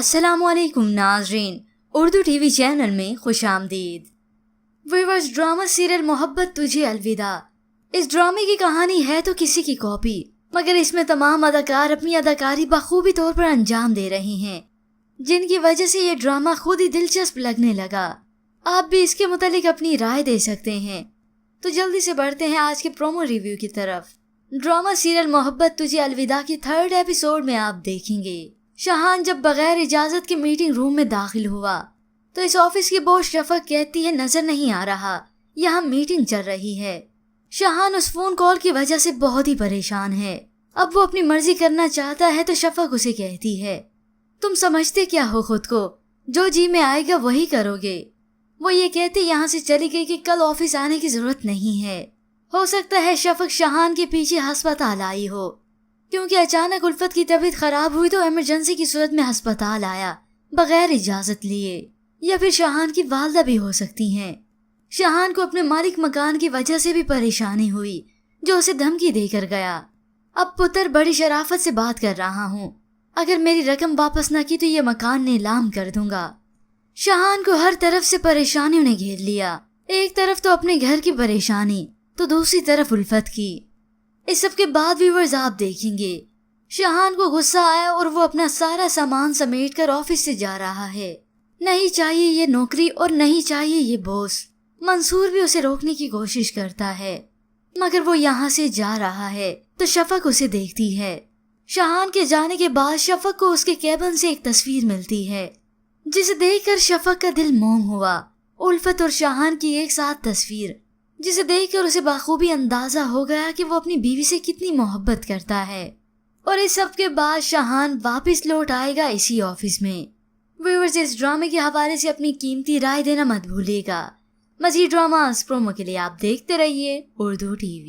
अस्सलामुअलैकुम नाज़रीन, Urdu TV channel में खुश आमदीद। व्यूअर्स, ड्रामा सीरियल मोहब्बत तुझे अलविदा। इस ड्रामे की कहानी है तो किसी की कॉपी, मगर इसमें तमाम अदाकार अपनी अदाकारी बखूबी तौर पर अंजाम दे रहे हैं, जिनकी वजह से ये ड्रामा खुद ही दिलचस्प लगने लगा। आप भी इसके मुतालिक अपनी राय दे सकते हैं। तो जल्दी से बढ़ते हैं आज के प्रोमो रिव्यू की तरफ। ड्रामा सीरियल मोहब्बत तुझे अलविदा की 3rd एपिसोड में आप देखेंगे शाहान जब बगैर इजाजत के मीटिंग रूम में दाखिल हुआ तो इस ऑफिस की बॉस शफक कहती है नजर नहीं आ रहा, यहाँ मीटिंग चल रही है। शाहान उस फोन कॉल की वजह से बहुत ही परेशान है। अब वो अपनी मर्जी करना चाहता है तो शफक उसे कहती है, तुम समझते क्या हो खुद को, जो जी में आएगा वही करोगे। वो ये कहते यहाँ से चली गई कि कल ऑफिस आने की जरूरत नहीं है। हो सकता है शफक शाहान के पीछे अस्पताल आई हो, क्योंकि अचानक उल्फत की तबीयत खराब हुई तो इमरजेंसी की सूरत में अस्पताल आया बगैर इजाजत लिए। या फिर शाहान की वालदा भी हो सकती हैं। शाहान को अपने मालिक मकान की वजह से भी परेशानी हुई, जो उसे धमकी देकर गया। अब पुत्र बड़ी शराफत से बात कर रहा हूँ, अगर मेरी रकम वापस न की तो ये मकान नीलाम कर दूंगा। शाहान को हर तरफ से परेशानियों ने घेर लिया। एक तरफ तो अपने घर की परेशानी, तो दूसरी तरफ उल्फत की। इस सब के बाद व्यूअर्स आप देखेंगे शाहान को गुस्सा आया और वो अपना सारा सामान समेटकर ऑफिस से जा रहा है। नहीं चाहिए ये नौकरी और नहीं चाहिए ये बॉस। मंसूर भी उसे रोकने की कोशिश करता है, मगर वो यहाँ से जा रहा है तो शफक उसे देखती है। शाहान के जाने के बाद शफक को उसके केबिन से एक तस्वीर मिलती है, जिसे देखकर शफक का दिल मोम हुआ। उल्फत और शाहान की एक साथ तस्वीर, जिसे देखकर उसे बाखूबी अंदाजा हो गया कि वो अपनी बीवी से कितनी मोहब्बत करता है। और इस सब के बाद शाहान वापस लौट आएगा इसी ऑफिस में। व्यूअर्स, इस ड्रामे के हवाले से अपनी कीमती राय देना मत भूलिएगा। मज़ीद ड्रामास प्रोमो के लिए आप देखते रहिए उर्दू टीवी।